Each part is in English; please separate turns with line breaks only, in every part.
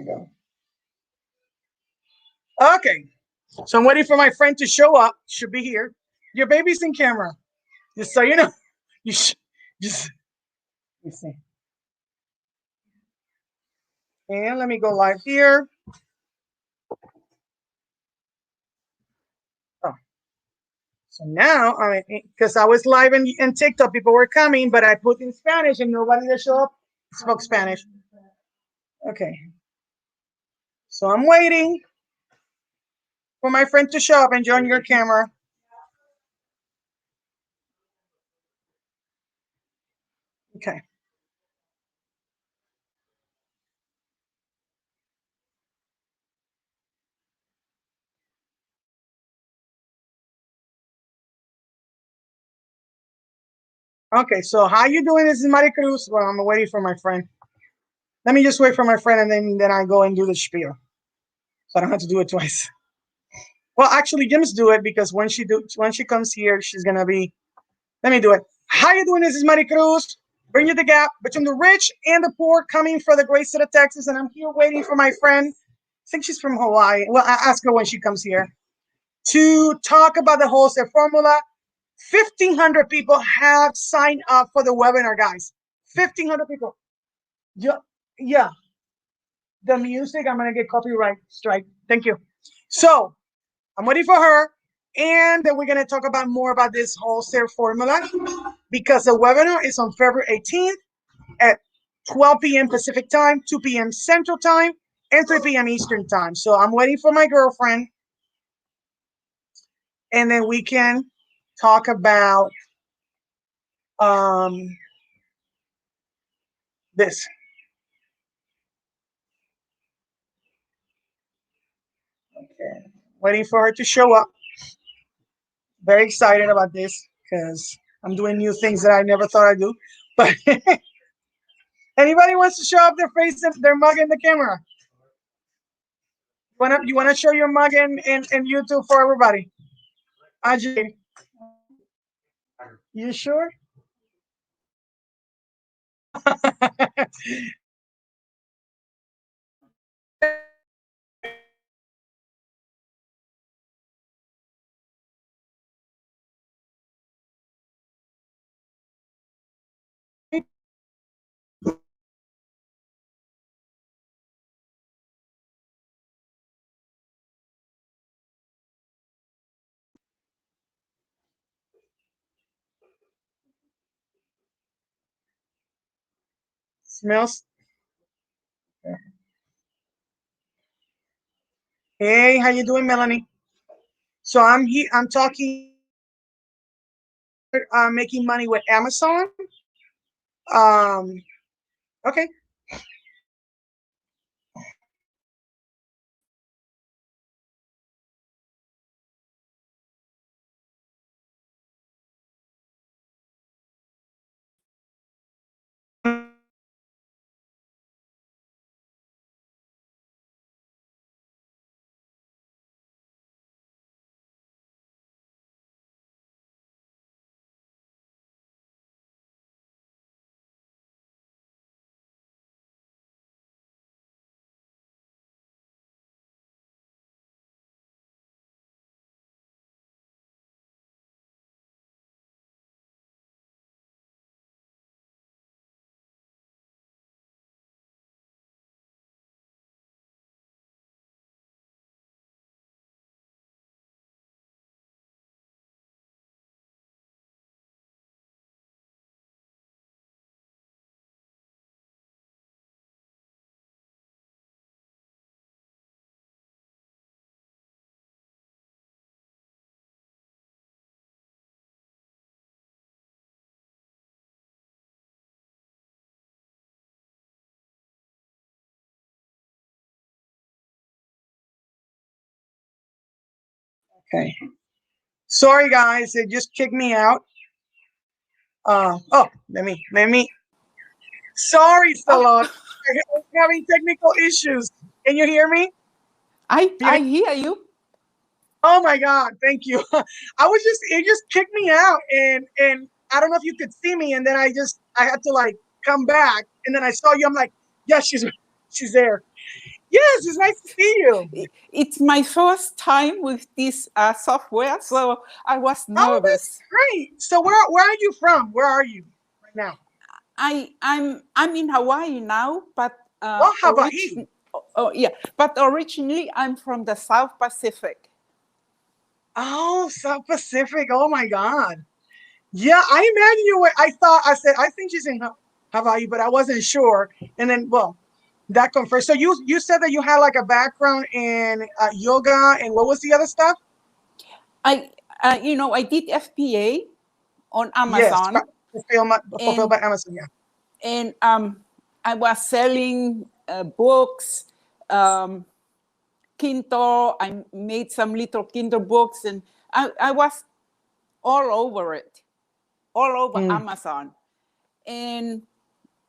go. Okay. So I'm waiting for my friend to show up. Should be here. Your baby's in camera. Just so you know. You just let me see. And let me go live here. Oh. So now, because I was live in TikTok, people were coming, but I put in Spanish and nobody that showed up spoke Spanish. Okay. So I'm waiting for my friend to show up and join your camera. Okay. Okay, so how you doing? This is Maricruz. Well, I'm waiting for my friend. Let me just wait for my friend, and then I go and do the spiel. So I don't have to do it twice. Well, actually, Jim's do it because when she comes here, she's gonna be. Let me do it. How you doing? This is Maricruz. Bring you the gap between the rich and the poor, coming for the great state of Texas, and I'm here waiting for my friend. I think she's from Hawaii. Well, I ask her when she comes here to talk about the wholesale formula. 1,500 people have signed up for the webinar, guys. 1,500 people. Yeah. The music, I'm gonna get copyright strike. Thank you. So I'm waiting for her, and then we're gonna talk about more about this wholesale formula because the webinar is on February 18th at 12 p.m. Pacific time, 2 p.m. Central time, and 3 p.m. Eastern time. So I'm waiting for my girlfriend, and then we can talk about this. Okay. Waiting for her to show up. Very excited about this because I'm doing new things that I never thought I'd do. But anybody wants to show up their face, their mug in the camera? You wanna show your mug in YouTube for everybody? Ajay, you sure? Smells. Hey, how you doing, Melanie? So I'm here. I'm talking. Making money with Amazon. Um. Okay. Okay. Sorry, guys. They just kicked me out. Oh, let me. Sorry, Salote. I'm having technical issues. Can you hear me?
I hear you.
Oh my God, thank you. It just kicked me out, and I don't know if you could see me, and then I had to like come back, and then I saw you. I'm like, yeah, she's there. Yes, it's nice to see you.
It's my first time with this software, so I was
Oh, that's
nervous.
great. So where are you from? Where are you right now?
I'm in Hawaii now, but
Well, Hawaii.
yeah, but originally I'm from the South Pacific.
Oh, South Pacific. Oh my God. Yeah, I imagine you were. I said, I think she's in Hawaii, but I wasn't sure. And then, well, that confirmed. So you said that you had like a background in yoga, and what was the other stuff?
I I did FBA on
Yes,
Amazon,
fulfilled
and
by Amazon. Yeah.
and I was selling books, um, Kindle. I made some little Kindle books, and I was all over it, all over
Mm,
Amazon, and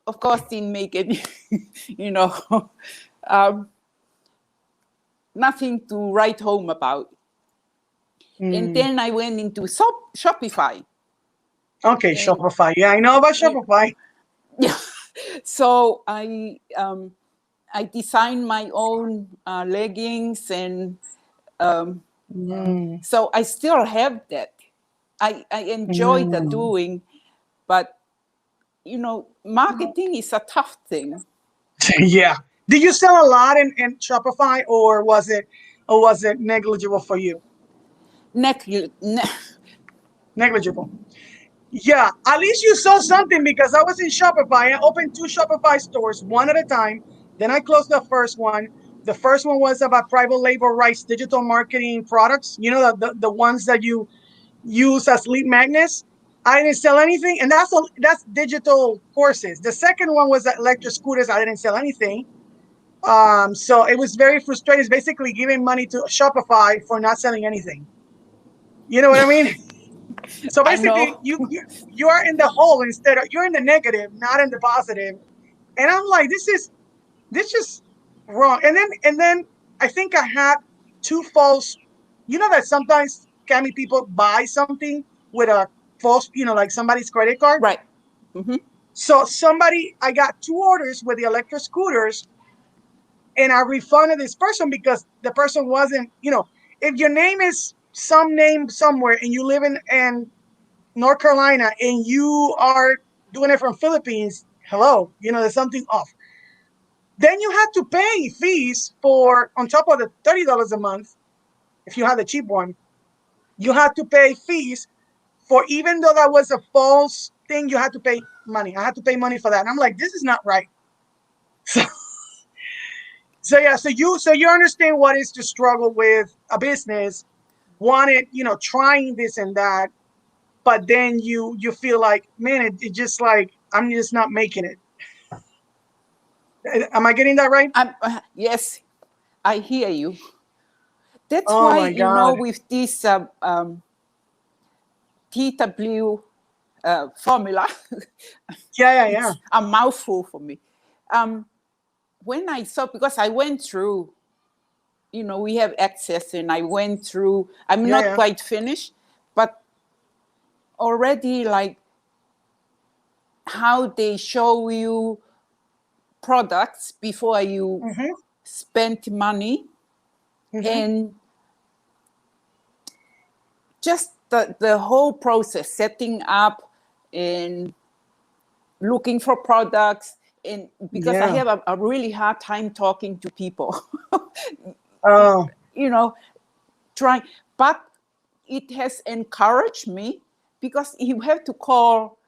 of course didn't make it. you know, um, Nothing to write home about. And
mm.
then I went into Shopify.
Okay,
And
Shopify. Yeah, I know about
you,
Shopify.
yeah, so I designed my own leggings, and
Mm,
so I still have that. I enjoy the
mm.
doing, but marketing is a tough thing.
Yeah. Did you sell a lot in Shopify, or was it negligible for you?
Neg- ne-
Negligible. Yeah, at least you saw something because I was in Shopify. I opened two Shopify stores, one at a time. Then I closed the first one. The first one was about private label rights, digital marketing products. You know, the ones that you use as lead magnets. I didn't sell anything, and that's digital courses. The second one was electric scooters. I didn't sell anything. So it was very frustrating. It's basically giving money to Shopify for not selling anything. You know what I mean? So
I
basically,
know.
you are in the hole instead of you're in the negative, not in the positive. And I'm like, this is wrong. And then I think I had two false. You know that sometimes scammy people buy something with a false, like somebody's credit card.
Right. Hmm.
So I got two orders with the electric scooters, and I refunded this person because the person wasn't, if your name is some name somewhere and you live in North Carolina and you are doing it from Philippines, hello, there's something off. Then you have to pay fees for on top of the $30 a month. If you have the cheap one, you have to pay fees for, even though that was a false thing, you had to pay money. I had to pay money for that. And I'm like, this is not right. So, so yeah, so you understand what is to struggle with a business, wanted, trying this and that, but then you feel like, man, it just like I'm just not making it. Am I getting that right?
Yes, I hear you. That's
Oh
why,
my God.
with this TW formula,
Yeah, yeah, yeah.
it's a mouthful for me. Um, when I saw, because I went through, we have access, and I went through, I'm
Yeah,
not
yeah.
quite finished, but already like how they show you products before you
Mm-hmm.
spend money,
Mm-hmm.
and just the whole process, setting up and looking for products. And because I
Yeah.
have a really hard time talking to people,
Oh,
you know, trying, but it has encouraged me, because you have to call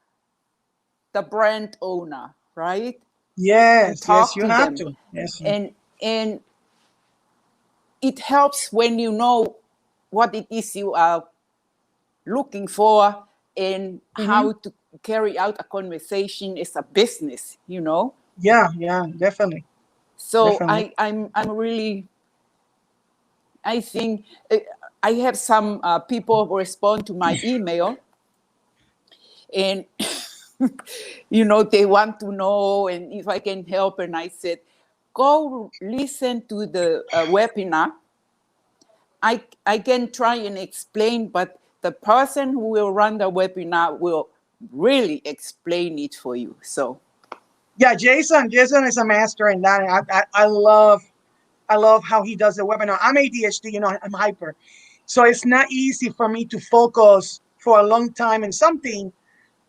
the brand owner, right? And
yes, yes,
talk
you
to
have
them.
to. Yes.
And it helps when you know what it is you are looking for, and
Mm-hmm.
how to carry out a conversation as a business.
Yeah, yeah, definitely.
So
Definitely.
I'm really, I think, I have some people respond to my email, and they want to know and if I can help. And I said, go listen to the webinar. I can try and explain, but the person who will run the webinar will really explain it for you. So
Yeah, Jason is a master in that. I love I love how he does the webinar. I'm ADHD, I'm hyper. So it's not easy for me to focus for a long time in something.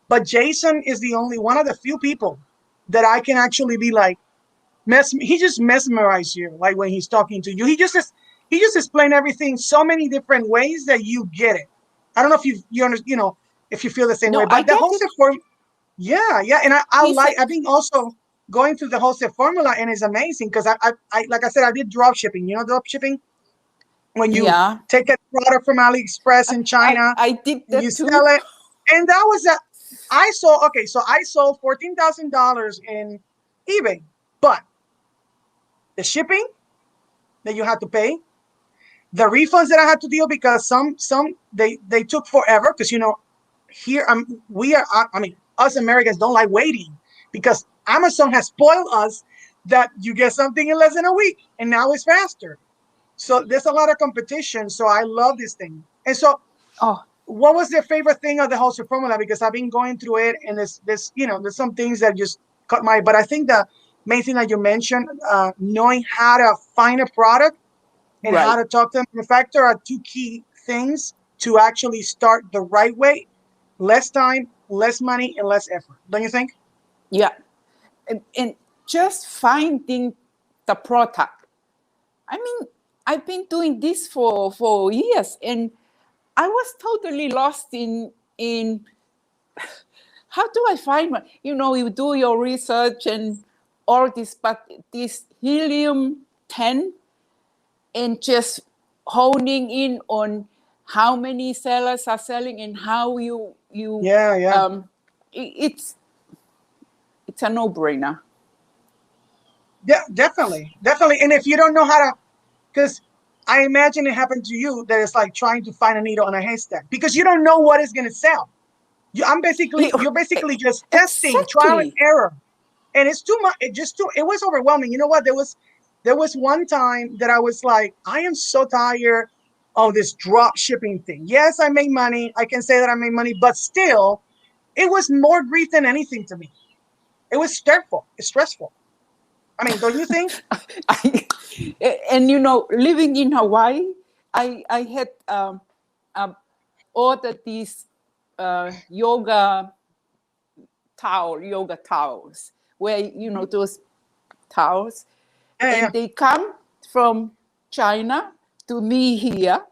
But Jason is the only one of the few people that I can actually be like, he just mesmerizes you, like when he's talking to you. He just explained everything so many different ways that you get it. I don't know if you understand, if you feel the same way,
No, I
but the
get it.
wholesale form, yeah, and
He's a,
I've been also going through the wholesale formula, and it's amazing because I like I said, I did drop shipping. You know, drop shipping when you
yeah.
take a product from AliExpress in China
I did
and you
that
sell
too.
it, and that was a I sold $14,000 in eBay, but the shipping that you had to pay, the refunds that I had to deal because some they took forever because here we are I mean us Americans don't like waiting because Amazon has spoiled us that you get something in less than a week and now it's faster. So there's a lot of competition. So I love this thing. And so
Oh,
what was your favorite thing of the wholesale formula? Because I've been going through it and there's some things that just caught my, but I think the main thing that you mentioned, knowing how to find a product and how
right.
to talk to the manufacturer are two key things to actually start the right way. Less time, less money, and less effort. Don't you think?
Yeah. And just finding the product. I mean, I've been doing this for years, and I was totally lost in how do I find one? You do your research and all this, but this helium-10 and just honing in on how many sellers are selling and how you
Yeah.
it's a no-brainer.
Yeah, definitely. And if you don't know how to, because I imagine it happened to you that it's like trying to find a needle on a haystack because you don't know what is going to sell. You're basically just testing, trial and
Exactly.
error, and it's too much. It was overwhelming. You know what? There was one time that I was like, I am so tired of this drop shipping thing. Yes, I make money. I can say that I make money, but still, it was more grief than anything to me. It was stressful. It's stressful. I mean, don't you think?
I, and living in Hawaii, I had um, ordered these yoga towels, where those towels,
Yeah.
and they come from China to me here.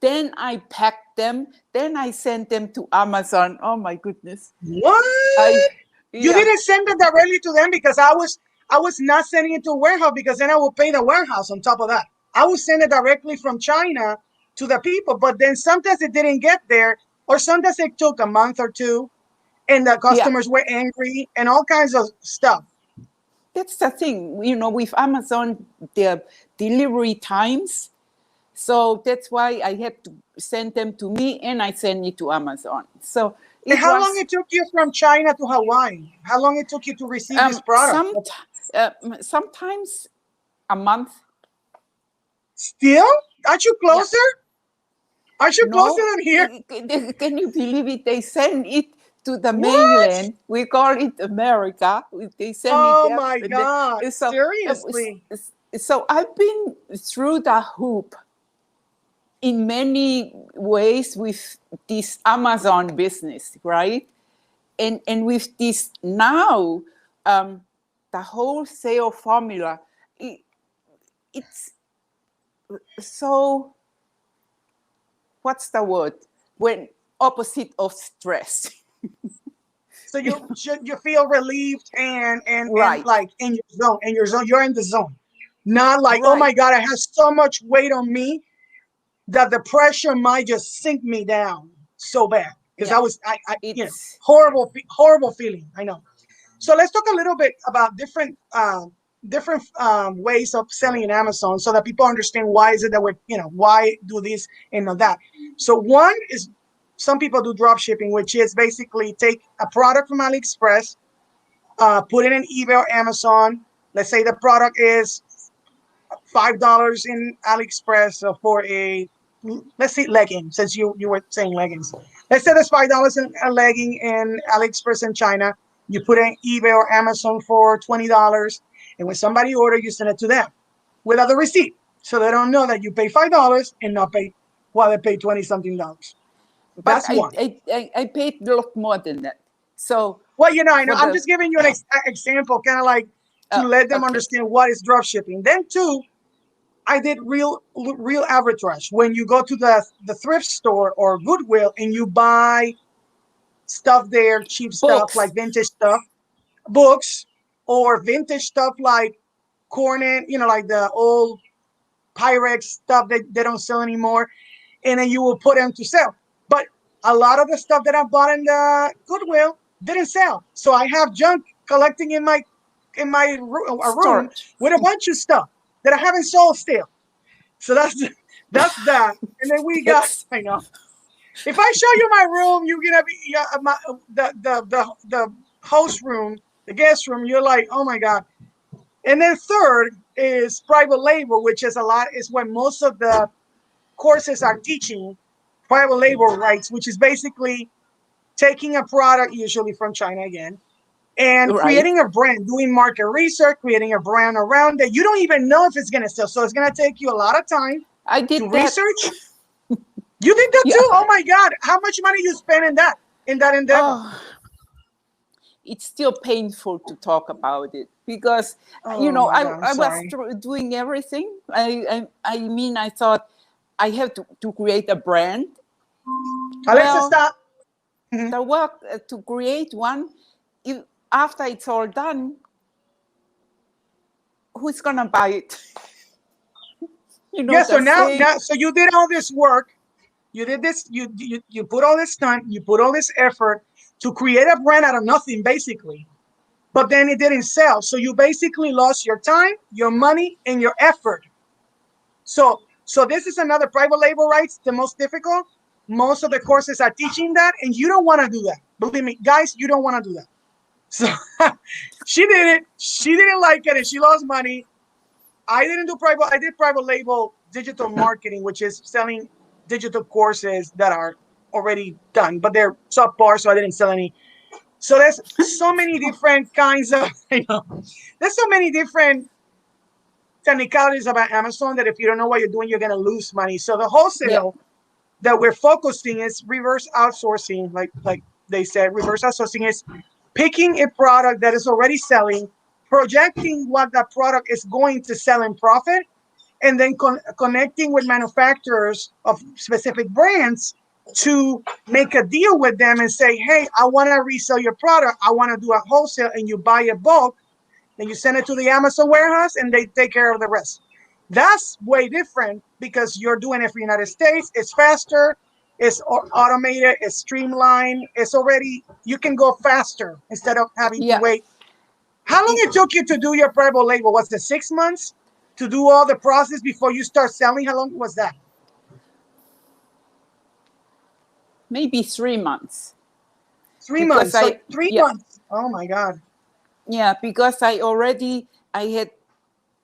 Then I pack them. Then I send them to Amazon. Oh my goodness!
What?
I
You
Yeah.
didn't send it directly to them because I was not sending it to a warehouse because then I will pay the warehouse on top of that. I would send it directly from China to the people, but then sometimes it didn't get there, or sometimes it took a month or two, and the
Yeah,
customers were angry and all kinds of stuff.
that's the thing. With Amazon, their delivery times. So that's why I had to send them to me, and I send it to Amazon. So
And
it
how long
was
it took you from China to Hawaii? How long it took you to receive this
um,
product?
some uh, sometimes a month.
Still? Aren't you
Yeah.
closer? Aren't you closer
No,
than here?
can you believe it? They send it to the
What?
mainland. We call it America. They send it
Oh
there.
my God.
So,
Seriously.
so I've been through the hoop in many ways with this Amazon business, right? And with this now, the wholesale formula, it's so, what's the word? When opposite of stress.
So you feel relieved and
Right,
like in your zone. You're in the zone. Not like, oh
right.
my God, I have so much weight on me that the pressure might just sink me down so bad. Because
Yeah, it's
horrible feeling. I know. So let's talk a little bit about different ways of selling in Amazon so that people understand why is it that why do this and not that. So one is some people do drop shipping, which is basically take a product from AliExpress, put it in eBay or Amazon. Let's say the product is $5 in AliExpress for let's say legging, since you were saying leggings. Let's say there's $5 in a legging in AliExpress in China. You put it in eBay or Amazon for $20, and when somebody orders, you send it to them. without the receipt. So they don't know that you pay $5 and not pay while they pay 20 something dollars.
But
That's one.
I paid a lot more than that. So
Well, I know.
for
I'm
the
just giving you an example, kind of like to let them
okay,
understand what is drop shipping. Then two, I did real arbitrage. When you go to the thrift store or Goodwill and you buy stuff there, cheap stuff
books,
like vintage stuff, books, or vintage stuff like Cornet, like the old Pyrex stuff that they don't sell anymore, and then you will put them to sell. But a lot of the stuff that I bought in the Goodwill didn't sell, so I have junk collecting in my a room
storage.
with a bunch of stuff that I haven't sold still. So that's that. And then we got,
That's
I know. If I show you my room, you're gonna be the host room, the guest room. You're like, oh my god. And then third is private label, which is when most of the courses are teaching private label rights, which is basically taking a product, usually from China again, and
right.
creating a brand, doing market research, creating a brand around it. You don't even know if it's going to sell. So it's going to take you a lot of time
I
to
did that.
research. You did that
Yeah.
too? Oh my God. How much money you spend in that endeavor?
Oh, it's still painful to talk about it because
Oh my God. I'm
I was
sorry.
doing everything. I mean, I thought I have to create a brand.
Alexa,
Well,
stop. Mhm.
the work to create one, if, after it's all done, who's gonna buy it?
Yeah. So
The same
so you did all this work. You did this. You put all this time. You put all this effort to create a brand out of nothing, basically. But then it didn't sell. So you basically lost your time, your money, and your effort. So this is another private label rights, the most difficult. Most of the courses are teaching that, and you don't want to do that. Believe me, guys, you don't want to do that. So she did it. She didn't like it, and she lost money. I didn't do private. I did private label digital marketing, which is selling digital courses that are already done, but they're subpar, so I didn't sell any. So there's so many different kinds of, there's so many different technicalities about Amazon that if you don't know what you're doing, you're going to lose money. So the
yeah,
wholesale that we're focusing is reverse outsourcing, like they said. Reverse outsourcing is picking a product that is already selling, projecting what that product is going to sell in profit, and then connecting with manufacturers of specific brands to make a deal with them and say, hey, I want to resell your product. I want to do a wholesale, and you buy a bulk, then you send it to the Amazon warehouse and they take care of the rest. That's way different because you're doing it for the United States. It's faster, it's automated, it's streamlined, it's already, you can go faster instead of having to
yeah.
wait. How long
It,
it took you to do your private label? Was it 6 months to do all the process before you start selling? How long was that?
maybe 3 months
Three
because
months. So
I
three
yeah,
months. Oh my God.
because I had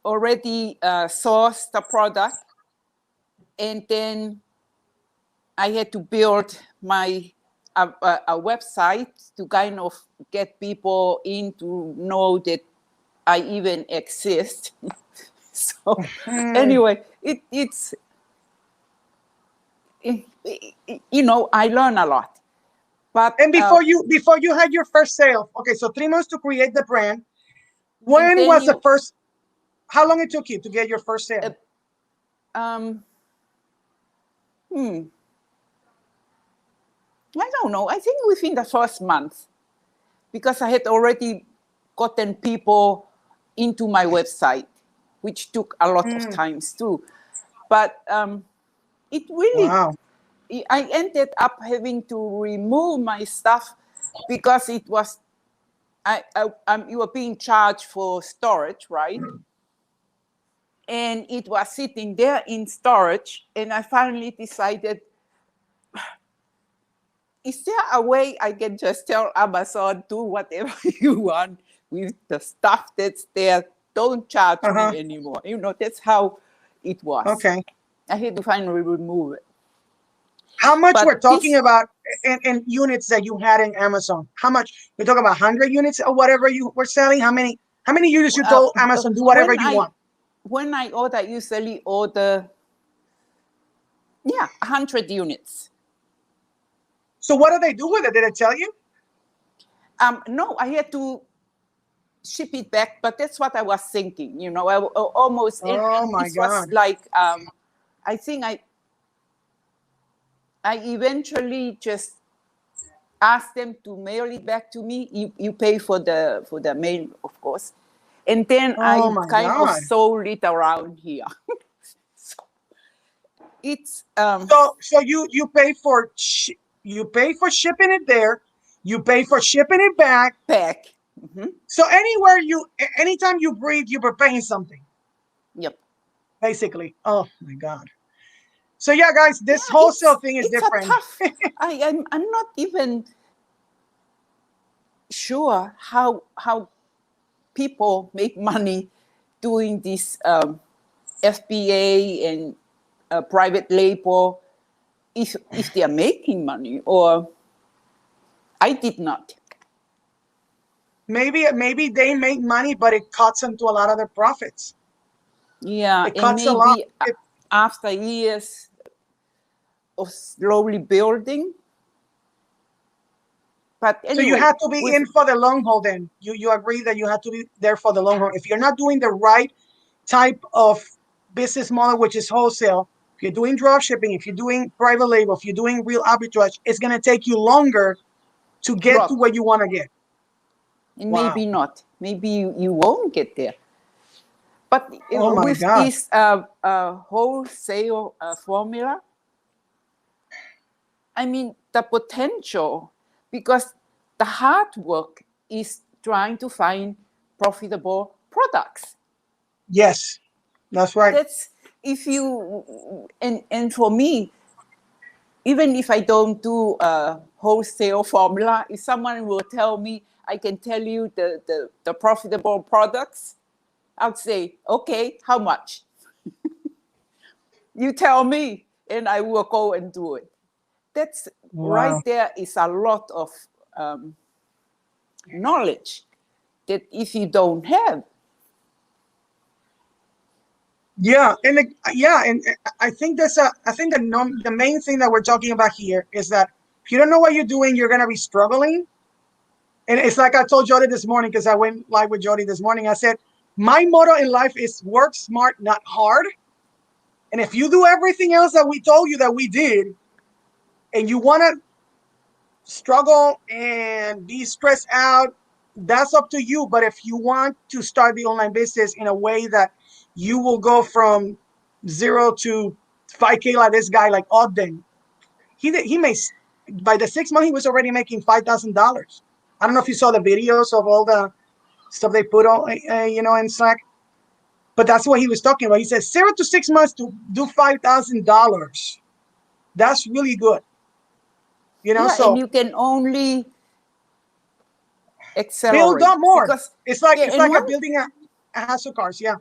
already sourced the product, and then I had to build my a website to kind of get people in to know that I even exist. So
Hmm.
anyway, I learn a lot. But
And before you had your first sale, okay, so 3 months to create the brand.
and
When
then
was the first? How long it took you to get your first
uh,
sale?
um, hmm, I don't know. I think within the first month, because I had already gotten people into my website, which took a lot of
Mm,
times too. But it really,
wow.
I ended up having to remove my stuff because it was, you were being charged for storage, right? And it was sitting there in storage. And I finally decided, is there a way I can just tell Amazon, do whatever you want with the stuff that's there? Don't charge
Uh-huh.
me anymore. That's how it was.
Okay.
I had to finally remove it.
How much we're
But
talking
this,
about in units that you had in Amazon? How much? We're talking about 100 units or whatever you were selling. How many units you
uh,
told Amazon do whatever
when
you want?
when I order, I usually order, 100 units.
So what do they do with it? Did it tell you?
No, I had to ship it back, but that's what I was thinking. I almost.
Oh
and
my
this was
God.
like, I think I eventually just asked them to mail it back to me. You pay for the mail, of course, and then
Oh
I
my
kind of
God.
sold it around here. So it's
So you pay for you pay for shipping it there, you pay for shipping it back.
back.
So anytime you breathe, you're paying something,
Yep.
basically. Oh my God. So yeah, guys, this
Yeah,
wholesale thing is
it's a
different.
tough. I'm not even sure how people make money doing this FBA and private label, if they are making money, or I did not.
Maybe they make money, but it cuts into a lot of their profits.
Yeah,
It
and
cuts a lot.
maybe after years of slowly building. But
So you
anyway,
have to be in for the long haul. Then you agree that you have to be there for the long haul. If you're not doing the right type of business model, which is wholesale, if you're doing drop shipping, if you're doing private label, if you're doing real arbitrage, it's going to take you longer to get to
drop,
where you want to get.
and
Wow.
maybe not. Maybe you won't get there. But
Oh my
with
God.
this wholesale formula, I mean, the potential, because the hard work is trying to find profitable products.
Yes, that's right.
That's if you, and for me, even if I don't do a wholesale formula, if someone will tell me, I can tell you the profitable products, I'll say, okay, how much? You tell me, and I will go and do it. That's right
Wow.
there is a lot of knowledge that if you don't have.
Yeah, and I think I think the main thing that we're talking about here is that if you don't know what you're doing, you're gonna be struggling. And it's like I told Jody this morning, because I went live with Jody this morning. I said, my motto in life is work smart, not hard. And if you do everything else that we told you that we did, and you want to struggle and be stressed out, that's up to you. But if you want to start the online business in a way that you will go from 0 to 5K, like this guy, like Ogden, he makes, by the 6 month, he was already making $5,000. I don't know if you saw the videos of all the stuff they put on, in Slack. But that's what he was talking about. He said 0 to 6 months to do $5,000. That's really good.
Yeah, and
So
you can only
build
accelerate
up more.
because
It's
and
like a
one
building a house of cards. Yeah.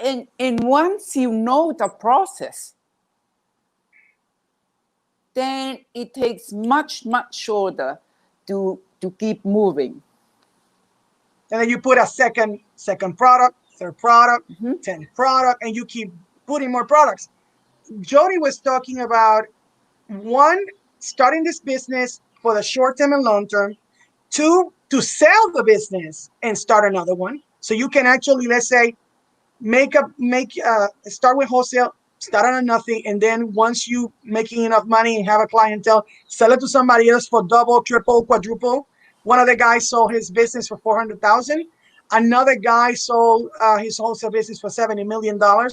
and once you know the process, then it takes much shorter to keep moving.
And then you put a second product, third product, 10th product, and you keep putting more products. Jody was talking about, one, starting this business for the short term and long term. Two, to sell the business and start another one. So you can actually, let's say, start with wholesale, start on nothing, and then once you making enough money and have a clientele, sell it to somebody else for double, triple, quadruple. One of the guys sold his business for 400,000. Another guy sold his wholesale business for $70 million. I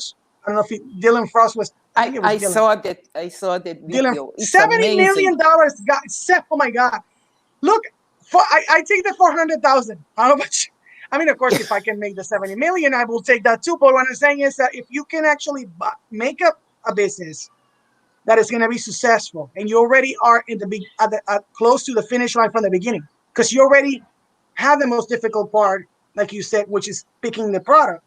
don't know if Dylan Frost was. I think it was
I
Dylan.
saw that. I saw that
Dylan,
video. It's amazing.
$70 million. Oh my God! Look, I take the 400,000. How much? I mean, of course, if I can make the 70 million, I will take that too. But what I'm saying is that if you can actually make a business that is going to be successful, and you already are in the big close to the finish line from the beginning, because you already have the most difficult part, like you said, which is picking the product,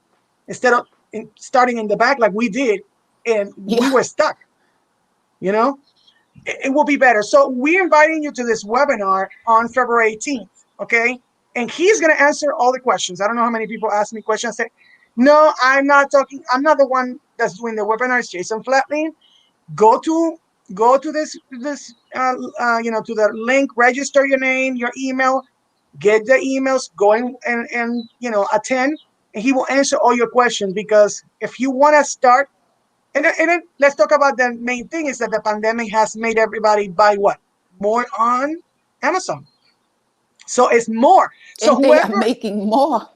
instead of starting in the back like we did, and we
Yeah.
were stuck. It will be better. So we're inviting you to this webinar on February 18th, okay? And he's going to answer all the questions. I don't know how many people asked me questions. No, I'm not talking. I'm not the one that's doing the webinars. Jason Flatley. Go to to the link. Register your name, your email. Get the emails going and attend, and he will answer all your questions. Because if you want to start, and then let's talk about the main thing is that the pandemic has made everybody buy what more on Amazon. So it's more. So
And they are
whoever
making more.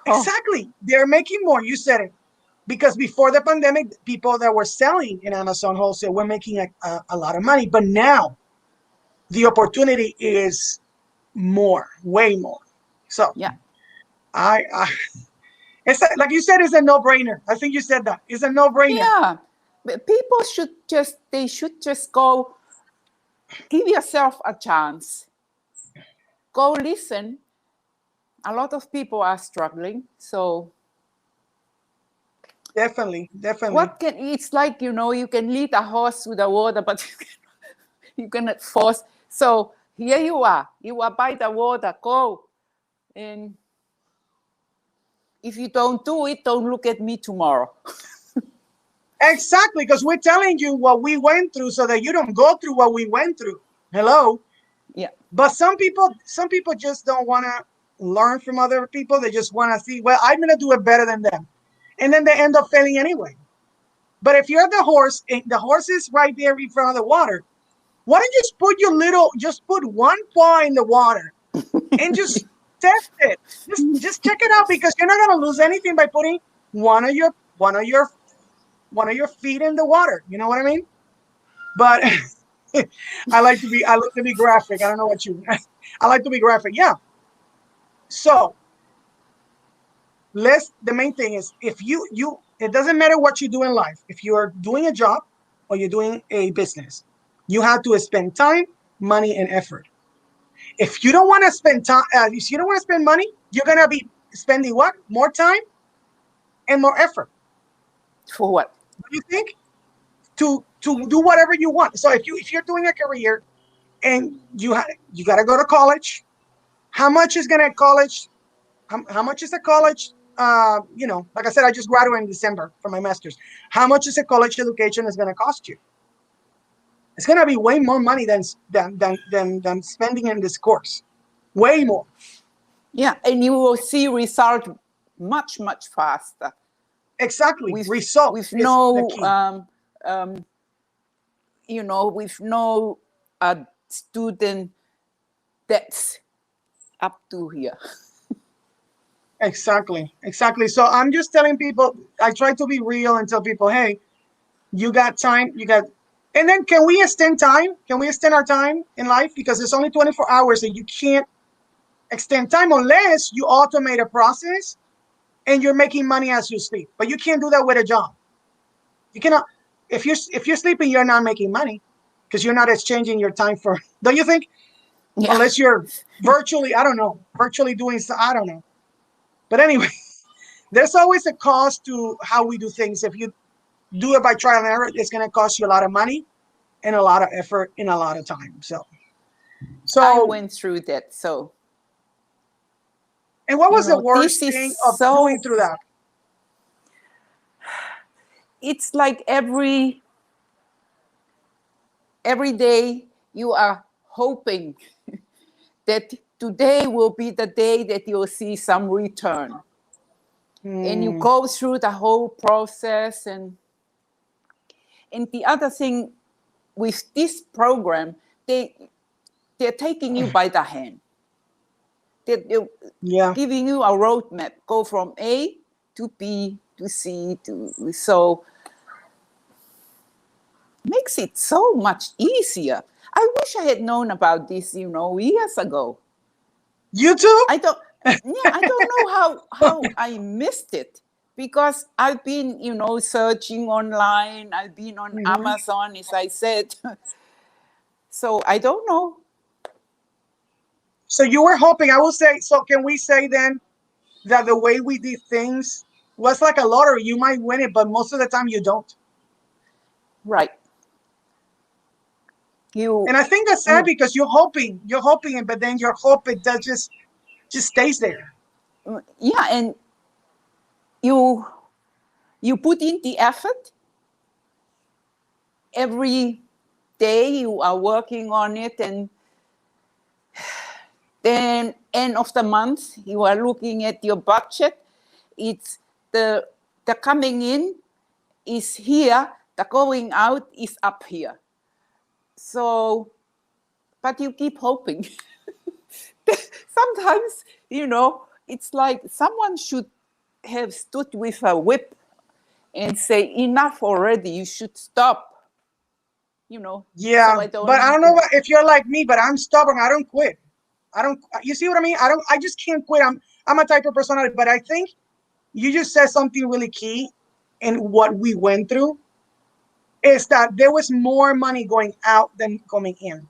Oh,
exactly they're making more. You said it. Because before the pandemic, people that were selling in Amazon wholesale were making a lot of money. But now the opportunity is more, way more. So
yeah.
I it's like you said, it's a no-brainer. I think you said that. It's a no-brainer.
Yeah. But people should just go, give yourself a chance. Go listen. A lot of people are struggling. So
Definitely, definitely.
it's like, you can lead a horse through the water, but you cannot force. So here you are. You are by the water. Go. And if you don't do it, don't look at me tomorrow.
Exactly, because we're telling you what we went through so that you don't go through what we went through. Hello.
Yeah.
But some people just don't want to learn from other people. They just want to see, well, I'm gonna do it better than them, and then they end up failing anyway. But if you're the horse and the horse is right there in front of the water, why don't you just put one paw in the water and just test it. Just check it out because you're not gonna lose anything by putting one of your one of your one of your feet in the water. You know what I mean? But I like to be graphic. I don't know what you I like to be graphic. Yeah. So the main thing is if you it doesn't matter what you do in life. If you're doing a job or you're doing a business, you have to spend time, money, and effort. If you don't want to spend time, if you don't want to spend money, you're gonna be spending what? More time and more effort.
For what?
What do you think? To do whatever you want. So if you're doing a career and you got to go to college, how much is gonna college? How much is a college? Like I said, I just graduated in December from my master's. How much is a college education is gonna cost you? It's gonna be way more money than spending in this course. Way more.
Yeah. And you will see result much, much faster.
Exactly.
With
Result
with
is the
no
key.
with no student debts up to here.
Exactly. Exactly. So I'm just telling people, I try to be real and tell people, hey, you got time, and then can we extend time? Can we extend our time in life? Because it's only 24 hours and you can't extend time unless you automate a process and you're making money as you sleep. But you can't do that with a job. You cannot, if you're sleeping, you're not making money because you're not exchanging your time for, don't you think?
Yeah.
Unless you're virtually, I don't know, virtually doing, I don't know. But anyway, there's always a cost to how we do things. If you do it by trial and error, it's going to cost you a lot of money and a lot of effort and a lot of time. So,
I
so,
went through that. So,
and what was the
this
worst
is
thing of going
so,
through that?
it's like every day you are hoping that today will be the day that you'll see some return. And you go through the whole process. And the other thing with this program, they're taking you by the hand. They're
Yeah.
giving you a roadmap. Go from A to B to C to, so makes it so much easier. I wish I had known about this, years ago.
You too?
I don't, yeah, I don't know how I missed it because I've been, searching online. I've been on
Mhm.
Amazon, as I said. So I don't know.
So you were hoping, I will say, so can we say then that the way we did things was like a lottery? You might win it, but most of the time you don't.
Right. You,
And I think that's sad
you,
because you're hoping, but then your hope it does just stays there.
yeah, and you put in the effort. Every day you are working on it, and then end of the month you are looking at your budget. It's the coming in is here, the going out is up here. So, but you keep hoping. Sometimes, it's like someone should have stood with a whip and say, enough already, you should stop.
Yeah,
So I don't
but I
have
don't know if you're like me, but I'm stubborn. I don't quit. I don't. You see what I mean? I just can't quit. I'm a type of personality. But I think you just said something really key in what we went through is that there was more money going out than coming in,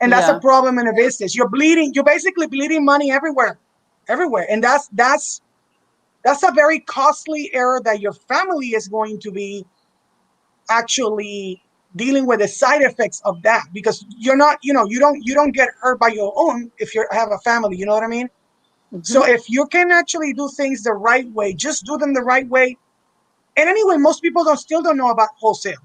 and that's a
Yeah,
problem in a business. You're bleeding. You're basically bleeding money everywhere, everywhere, and that's a very costly error that your family is going to be actually dealing with the side effects of that, because you're not, you don't get hurt by your own if you have a family, you know what I mean? So if you can actually do things the right way, just do them the right way. And anyway, most people still don't know about wholesale.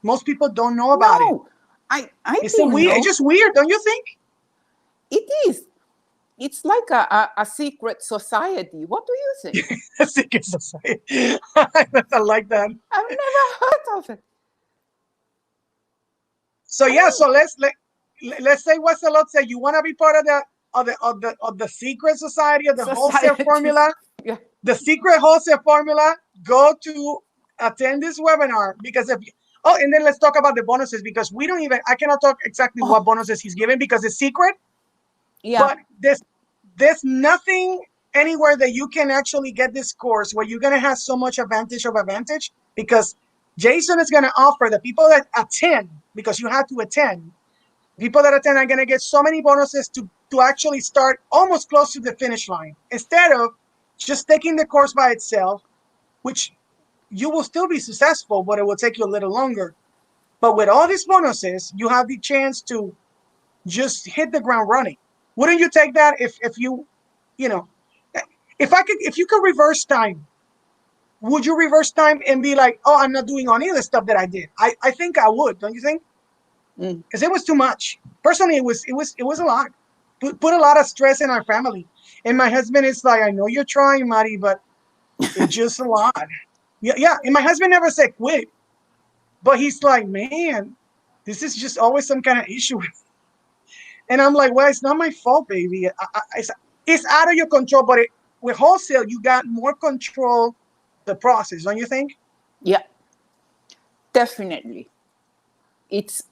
Most people don't know about it.
no, I
It's
didn't
weird. It's
know.
just weird, don't you think?
It is. It's like a secret society. What do you think?
Secret society. I like that.
I've never heard of it.
So
I
yeah,
mean,
so let's say what Salote said. You want to be part of the secret society of the wholesale
societies.
formula,
Yeah.
the secret wholesale formula. Go to attend this webinar, because if and then let's talk about the bonuses, because I cannot talk exactly what
Oh,
bonuses he's giving because it's secret.
yeah.
But there's nothing anywhere that you can actually get this course where you're gonna have so much advantage, because Jason is gonna offer the people that attend, because you have to attend. People that attend are gonna get so many bonuses to actually start almost close to the finish line, instead of just taking the course by itself, which you will still be successful, but it will take you a little longer. But with all these bonuses, you have the chance to just hit the ground running. Wouldn't you take that if you know, if you could reverse time, would you reverse time and be like, oh, I'm not doing any of the stuff that I did? I think I would, don't you think?
Mm.
Because it was too much. Personally, it was a lot. Put a lot of stress in our family. And my husband is like, I know you're trying, Mari, but it's just a lot. Yeah, yeah. And my husband never said quit, but he's like, man, this is just always some kind of issue. And I'm like, well, it's not my fault, baby. It's out of your control. But with wholesale, you got more control the process, don't you think?
Yeah, definitely. It's,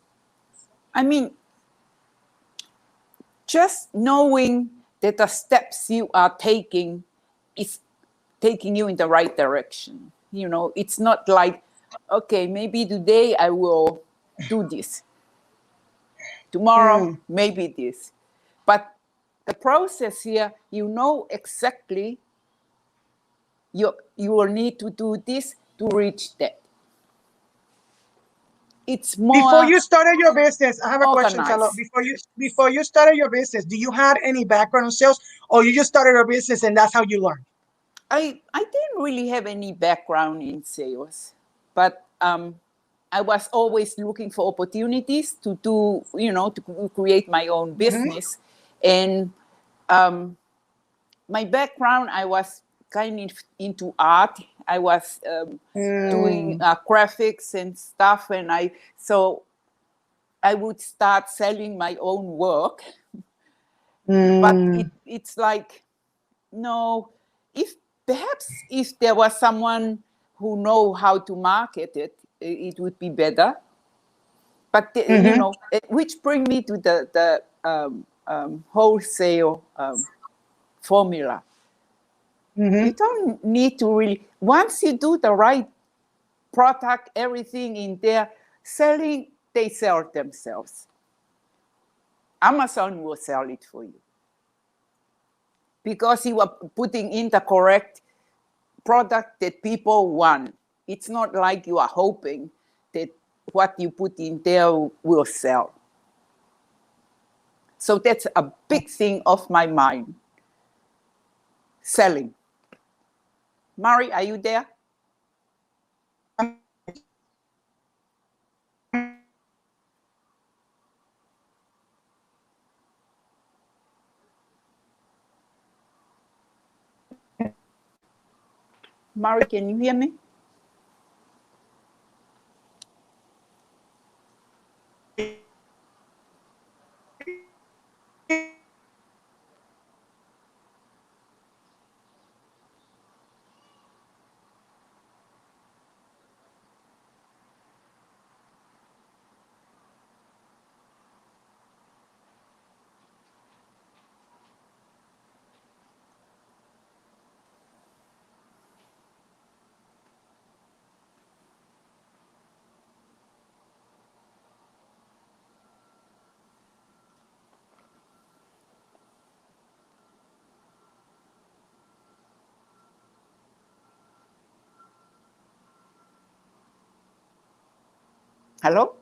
I mean, just knowing that the steps you are taking is taking you in the right direction. It's not like, okay, maybe today I will do this. Tomorrow,
Mm,
maybe this. But the process here, exactly you will need to do this to reach that. It's
Before
more
you started your business, I have a question, Chalo.
organized.
Before you started your business, do you had any background in sales, or you just started your business and that's how you learned?
I didn't really have any background in sales, but I was always looking for opportunities to do, to create my own
Hmm.
business. And my background, I was kind of into art. I was doing
Mm,
graphics and stuff, and so I would start selling my own work. But
mm,
it's like, no, if perhaps if there was someone who know how to market it, it would be better. But
hmm.
which bring me to the wholesale formula.
Hmm.
You don't need to really, once you do the right product, everything in there, selling, they sell themselves. Amazon will sell it for you because you are putting in the correct product that people want. It's not like you are hoping that what you put in there will sell. So that's a big thing of my mind. Selling. Mari, are you there? Mari, can you hear me? Hello?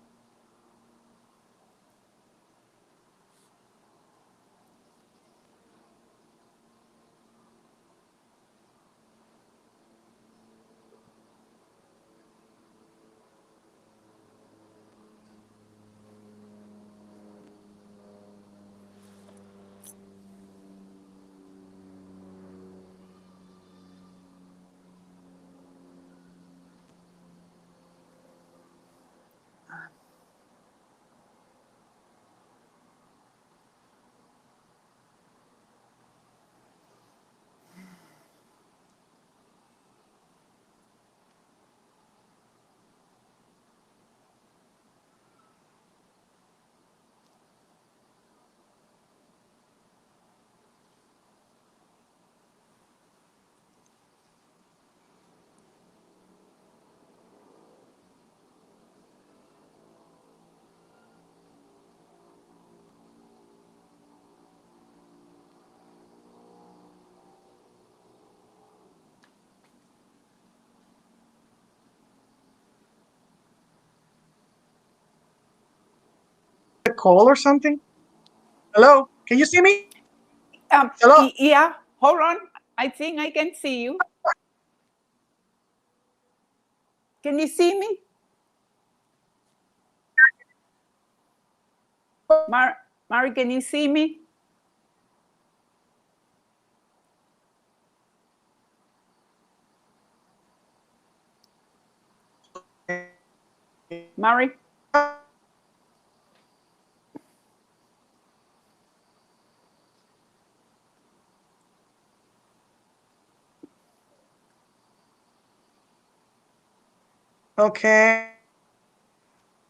A call or something? Hello? Can you see me? Hello?
Yeah, hold on. I think I can see you. Can you see me? Mari, can you see me? Mari?
Okay.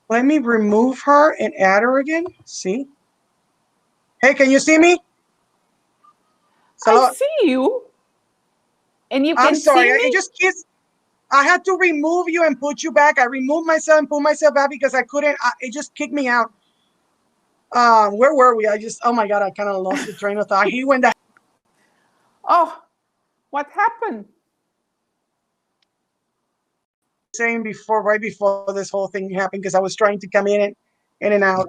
Let me remove her and add her again. See? Hey, can you see me?
I
Salote.
see you. And you
I'm
can
sorry.
see me?
It just keeps. I had to remove you and put you back. I removed myself and put myself back because I couldn't. It just kicked me out. Where were we? Oh my God, I kind of lost the train of thought. He went that
Oh, what happened?
saying before, right before this whole thing happened, because I was trying to come in and out.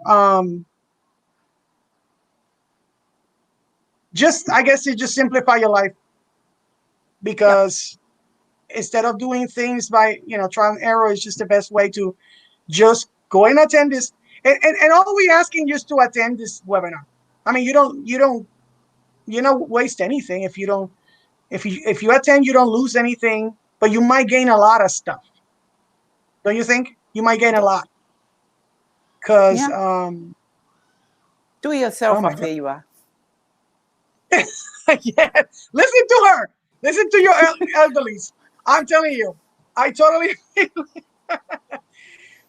Just I guess you just simplify your life because instead of doing things by trial and error is just the best way to just go and attend this. And all we asking just to attend this webinar. I mean, you don't waste anything if you don't if you attend, you don't lose anything, but you might gain a lot of stuff. Don't you think? You might gain a lot because
Yeah. Do
oh
yourself a
my God.
favor.
Yeah, listen to her. Listen to your elderlies. I'm telling you, I totally.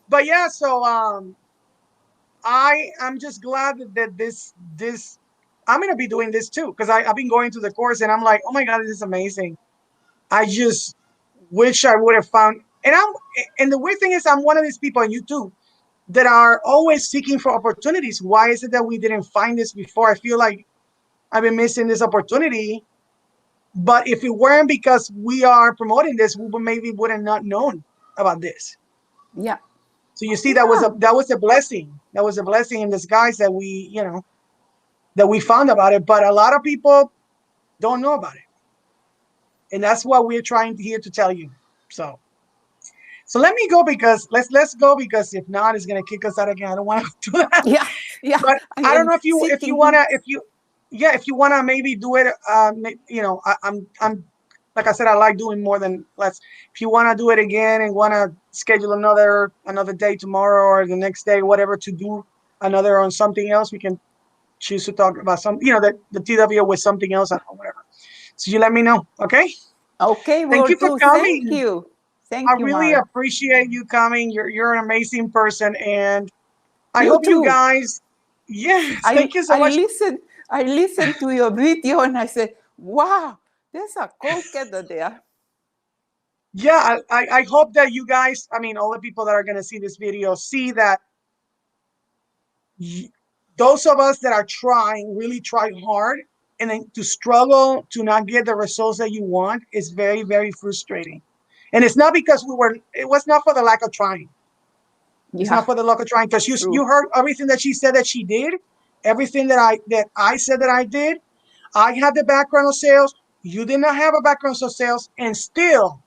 But yeah, so I'm just glad that this I'm gonna be doing this too because I've been going to the course and I'm like, oh my God, this is amazing. I just wish I would have found. And the weird thing is, I'm one of these people, and you too, that are always seeking for opportunities. Why is it that we didn't find this before? I feel like I've been missing this opportunity. But if it weren't because we are promoting this, we maybe would have not known about this.
Yeah.
So you see,
Yeah.
that was a blessing. That was a blessing in disguise that that we found about it. But a lot of people don't know about it. And that's what we're trying here to tell you. So let me go, because let's go, because if not, it's gonna kick us out again. I don't want to do that.
Yeah, yeah.
But
I
I don't
am
know if you
sitting here.
wanna, if you wanna maybe do it. I'm like I said, I like doing more than less. If you wanna do it again and wanna schedule another day tomorrow or the next day, whatever, to do another on something else, we can choose to talk about some, the TW with something else or whatever. So you let me know, okay?
Okay,
Thank
will
you for
do. Thank
coming.
you.
I
Thank you,
really
Mara.
appreciate you coming. You're an amazing person, and I
You
hope you
too.
guys. Yes,
I
thank you so
I
much.
listened I listened to your video and I said, wow, there's a co-getter there.
Yeah, I hope that you guys, I mean, all the people that are going to see this video, see that those of us that are trying, really try hard, and then to struggle to not get the results that you want is very, very frustrating. And it's not because it was not for the lack of trying. It's not
Yeah,
for the lack of trying, because
true.
you heard everything that she said that she did, everything that I said that I did. I had the background of sales. You did not have a background of sales, and still,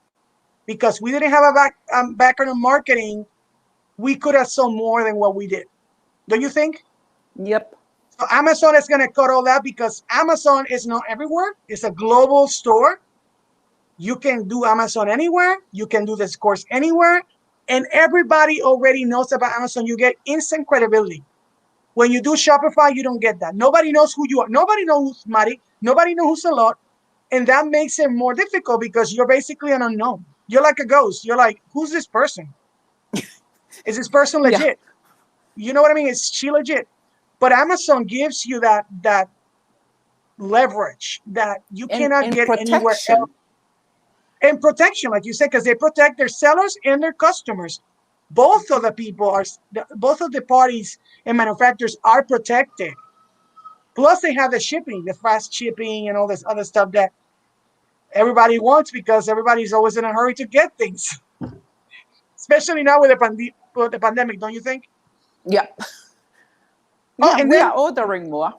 because we didn't have a background of marketing, we could have sold more than what we did. Don't you think?
Yep.
So Amazon is going to cut all that, because Amazon is not everywhere. It's a global store. You can do Amazon anywhere. You can do this course anywhere. And everybody already knows about Amazon. You get instant credibility. When you do Shopify, you don't get that. Nobody knows who you are. Nobody knows who's Mari. Nobody knows who's Salote. And that makes it more difficult, because you're basically an unknown. You're like a ghost. You're like, who's this person? Is this person
Yeah.
legit? You know what I mean? Is she legit? But Amazon gives you that leverage that you cannot
And
get anywhere else.
protection.
And protection, like you said, because they protect their sellers and their customers. Both of the people are, both of the parties and manufacturers are protected. Plus, they have the shipping, the fast shipping, and all this other stuff that everybody wants, because everybody's always in a hurry to get things, especially now with the pandemic, don't you think?
Yeah.
Oh,
Yeah,
and
we
then
are ordering more.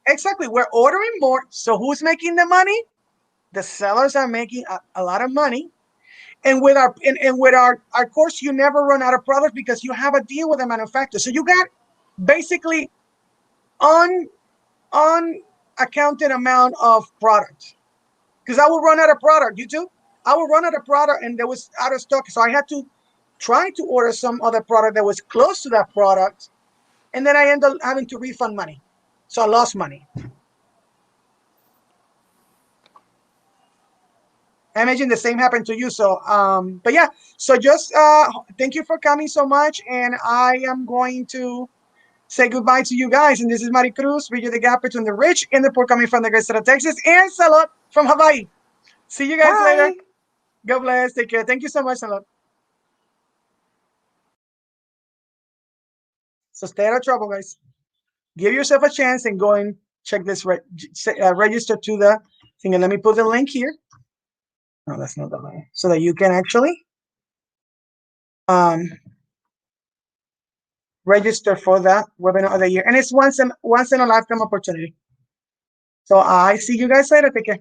exactly, we're ordering more. So who's making the money? The sellers are making a lot of money. And with our course, you never run out of product, because you have a deal with the manufacturer. So you got basically un unaccounted amount of product. Because I will run out of product. You too? I will run out of product, and there was out of stock. So I had to try to order some other product that was close to that product, and then I ended up having to refund money. So I lost money. I imagine the same happened to you. So, but yeah. So just thank you for coming so much, and I am going to say goodbye to you guys. And this is Mari Cruz, bridging the gap between the rich and the poor, coming from the great state of Texas, and Salot from Hawaii. See you guys later.
Bye.
God bless. Take care. Thank you so much, Salot. So stay out of trouble, guys. Give yourself a chance and go and check this, register to the thing. And let me put the link here. No, that's not the link. So that you can actually um, register for that webinar of the year. And it's once in a lifetime opportunity. So I see you guys later. Take care.